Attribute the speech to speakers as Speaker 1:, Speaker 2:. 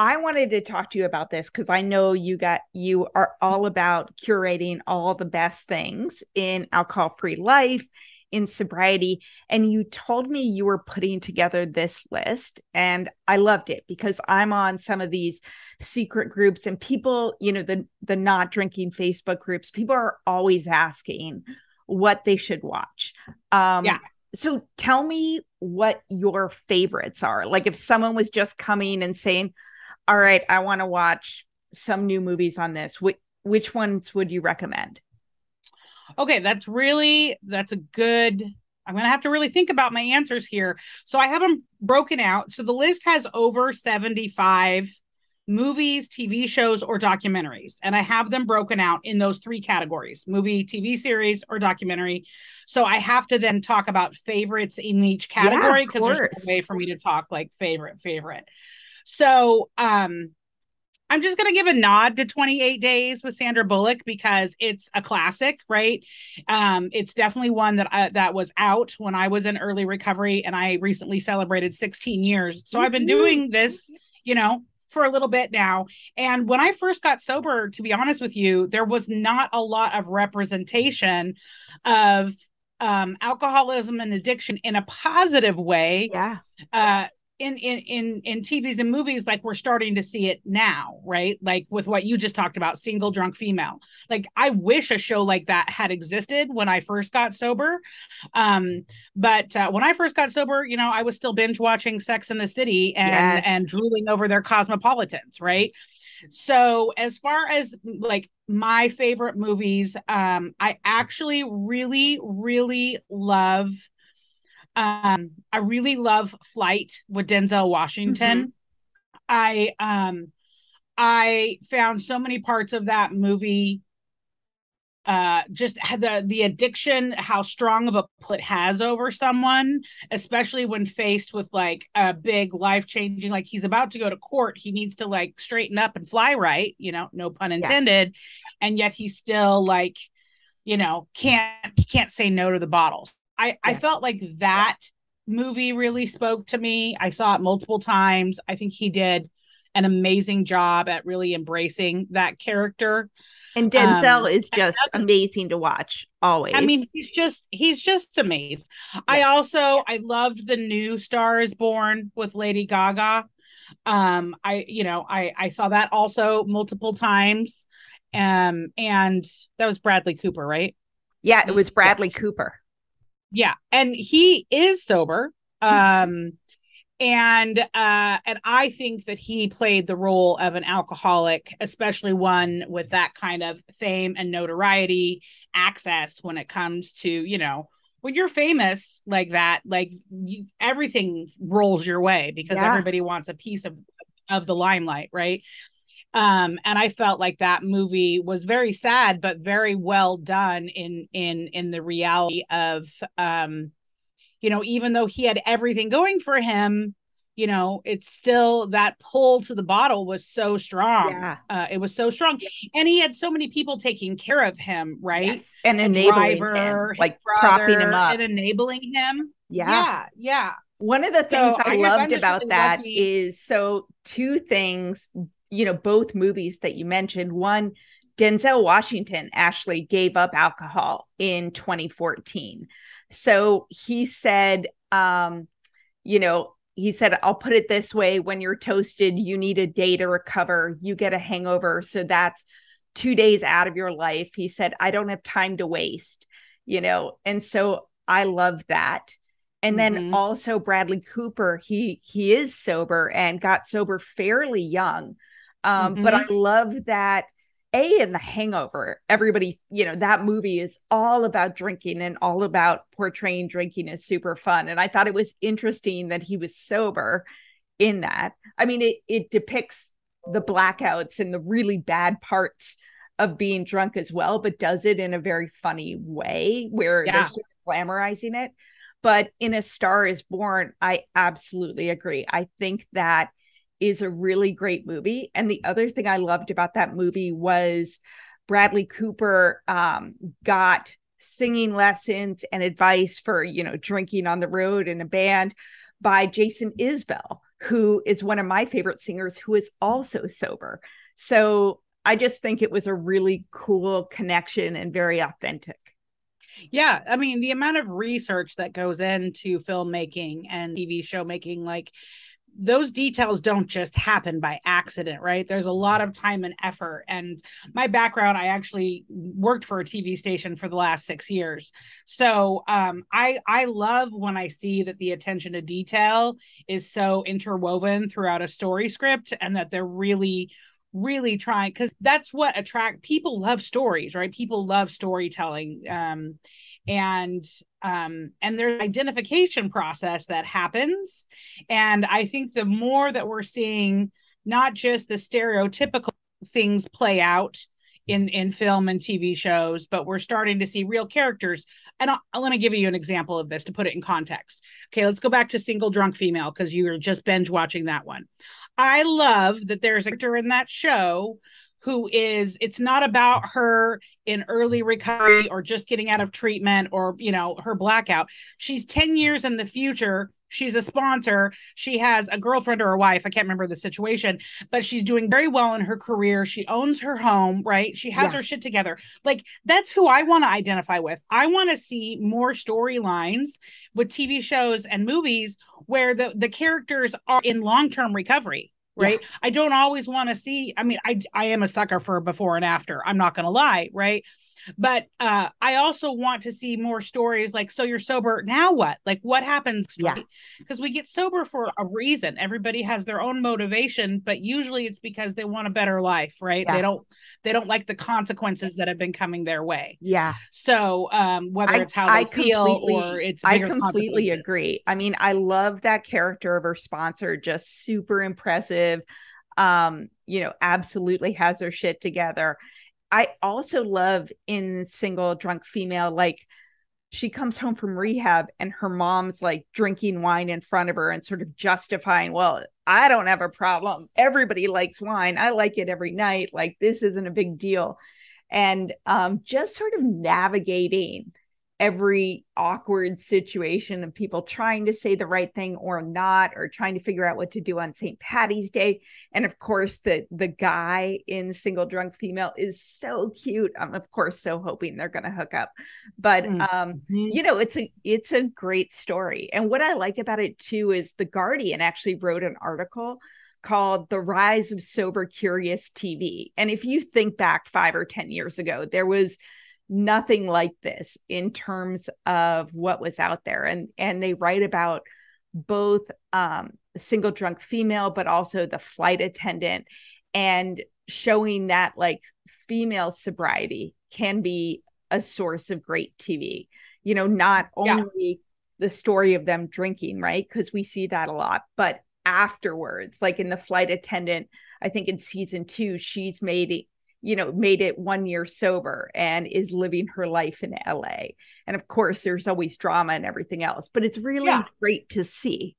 Speaker 1: I wanted to talk to you about this because I know you are all about curating all the best things in alcohol-free life, in sobriety. And you told me you were putting together this list, and I loved it because I'm on some of these secret groups and people, the not drinking Facebook groups, people are always asking what they should watch.
Speaker 2: Yeah.
Speaker 1: So tell me what your favorites are. Like if someone was just coming and saying, all right, I want to watch some new movies on this, which ones would you recommend?
Speaker 2: Okay, that's a good. I'm going to have to really think about my answers here. So I have them broken out. So the list has over 75 movies, TV shows, or documentaries. And I have them broken out in those three categories: movie, TV series, or documentary. So I have to then talk about favorites in each
Speaker 1: Yeah, of
Speaker 2: category because there's no
Speaker 1: course.
Speaker 2: way for me to talk like favorite. So I'm just going to give a nod to 28 Days with Sandra Bullock because it's a classic, right? It's definitely one that was out when I was in early recovery, and I recently celebrated 16 years. So I've been
Speaker 1: Woo-hoo.
Speaker 2: doing this, for a little bit now. And when I first got sober, to be honest with you, there was not a lot of representation of alcoholism and addiction in a positive way.
Speaker 1: Yeah.
Speaker 2: Uh, in TVs and movies, like we're starting to see it now, right? Like with what you just talked about, single drunk female. Like I wish a show like that had existed when I first got sober. But when I first got sober, I was still binge watching Sex in the City and
Speaker 1: Yes.
Speaker 2: and drooling over their cosmopolitans, right? So as far as like my favorite movies, I actually I really love Flight with Denzel
Speaker 1: Mm-hmm.
Speaker 2: Washington. I found so many parts of that movie just the addiction, how strong of a pull it has over someone, especially when faced with like a big life changing, like he's about to go to court, he needs to like straighten up and fly right, no pun
Speaker 1: Yeah.
Speaker 2: intended, and yet he's still like, can't say no to the bottles. I
Speaker 1: Yeah.
Speaker 2: felt like that movie really spoke to me. I saw it multiple times. I think he did an amazing job at really embracing that character.
Speaker 1: And
Speaker 2: Um,
Speaker 1: Denzel is just amazing to watch
Speaker 2: I
Speaker 1: always.
Speaker 2: mean, he's just amazing.
Speaker 1: Yeah.
Speaker 2: I loved the new Star is Born with Lady Gaga. I saw that also multiple times. And that was Bradley Cooper, right?
Speaker 1: Yeah, it was
Speaker 2: Yeah.
Speaker 1: Bradley Cooper.
Speaker 2: Yeah, and he is sober.
Speaker 1: Mhm.
Speaker 2: And I think that he played the role of an alcoholic, especially one with that kind of fame and notoriety, access when it comes to, when you're famous like that, like everything rolls your way because
Speaker 1: Yeah.
Speaker 2: everybody wants a piece of the limelight, right? And I felt like that movie was very sad but very well done in the reality of, even though he had everything going for him, it's still that pull to the bottle was so strong.
Speaker 1: Yeah.
Speaker 2: It was so strong. And he had so many people taking care of him, right?
Speaker 1: Yes. And
Speaker 2: A
Speaker 1: enabling him,
Speaker 2: driver, his
Speaker 1: like propping him
Speaker 2: brother,
Speaker 1: up.
Speaker 2: and enabling him.
Speaker 1: Yeah.
Speaker 2: Yeah, yeah.
Speaker 1: One of the things
Speaker 2: So
Speaker 1: I
Speaker 2: I guess I'm
Speaker 1: loved
Speaker 2: just
Speaker 1: about
Speaker 2: really
Speaker 1: that
Speaker 2: lucky.
Speaker 1: is so two things, both movies that you mentioned. One, Denzel Washington actually gave up alcohol in 2014. So he said, I'll put it this way, when you're toasted, you need a day to recover. You get a hangover. So that's 2 days out of your life. He said, I don't have time to waste. And so I love that. And then
Speaker 2: Mm-hmm.
Speaker 1: also Bradley Cooper, he is sober and got sober fairly young. But I
Speaker 2: Mm-hmm.
Speaker 1: love that in The Hangover, everybody, that movie is all about drinking and all about portraying drinking is super fun. And I thought it was interesting that he was sober in that. I mean, it depicts the blackouts and the really bad parts of being drunk as well, but does it in a very funny way where they're
Speaker 2: Yeah.
Speaker 1: sort of glamorizing it. But in A Star is Born, I absolutely agree. I think that is a really great movie. And the other thing I loved about that movie was Bradley Cooper got singing lessons and advice for, drinking on the road in a band by Jason Isbell, who is one of my favorite singers who is also sober. So I just think it was a really cool connection and very authentic.
Speaker 2: Yeah, I mean, the amount of research that goes into filmmaking and TV show making, like those details don't just happen by accident, right? There's a lot of time and effort. And my background, I actually worked for a TV station for the last 6 years. So I love when I see that the attention to detail is so interwoven throughout a story script, and that they're really trying, because that's what attract people. Love stories, right? People love storytelling. And there's an identification process that happens. And I think the more that we're seeing not just the stereotypical things play out in film and TV shows, but we're starting to see real characters. And let me give you an example of this to put it in context. Okay, let's go back to Single Drunk Female, because you were just binge watching that one. I love that there's a character in that show who is, it's not about her in early recovery or just getting out of treatment or, you know, her blackout. She's 10 years in the future. She's a sponsor. She has a girlfriend or a wife. I can't remember the situation, but she's doing very well in her career. She owns her home, right? She has her shit together. Like, that's who I want to identify with. I want to see more storylines with TV shows and movies where the characters are in long-term recovery. Right. Yeah. I don't always want to see, I mean, I am a sucker for a before and after. I'm not going to lie. Right. But I also want to see more stories like, so you're sober, now what? Like, what happens?
Speaker 1: Yeah.
Speaker 2: Because we get sober for a reason. Everybody has their own motivation, but usually it's because they want a better life, right? Yeah. They don't like the consequences that have been coming their way.
Speaker 1: Yeah.
Speaker 2: So whether it's how they feel or it's
Speaker 1: I completely agree. I mean, I love that character of her sponsor, just super impressive. You know, absolutely has her shit together. I also love in Single Drunk Female, like she comes home from rehab and her mom's like drinking wine in front of her and sort of justifying, well, I don't have a problem. Everybody likes wine. I like it every night. Like, this isn't a big deal. And just sort of navigating every awkward situation of people trying to say the right thing or not, or trying to figure out what to do on St. Patty's Day. And of course, the guy in Single Drunk Female is so cute. I'm of course so hoping they're going to hook up. But you know, it's a great story. And what I like about it too is The Guardian actually wrote an article called The Rise of Sober Curious TV. And if you think back 5 or 10 years ago, there was nothing like this in terms of what was out there. And they write about both Single Drunk Female, but also the flight attendant, and showing that like female sobriety can be a source of great TV. You know, not only the story of them drinking, right? Because we see that a lot, but afterwards, like in the flight attendant, I think in season 2, she's made it 1 year sober and is living her life in LA. And of course, there's always drama and everything else, but it's really great to see.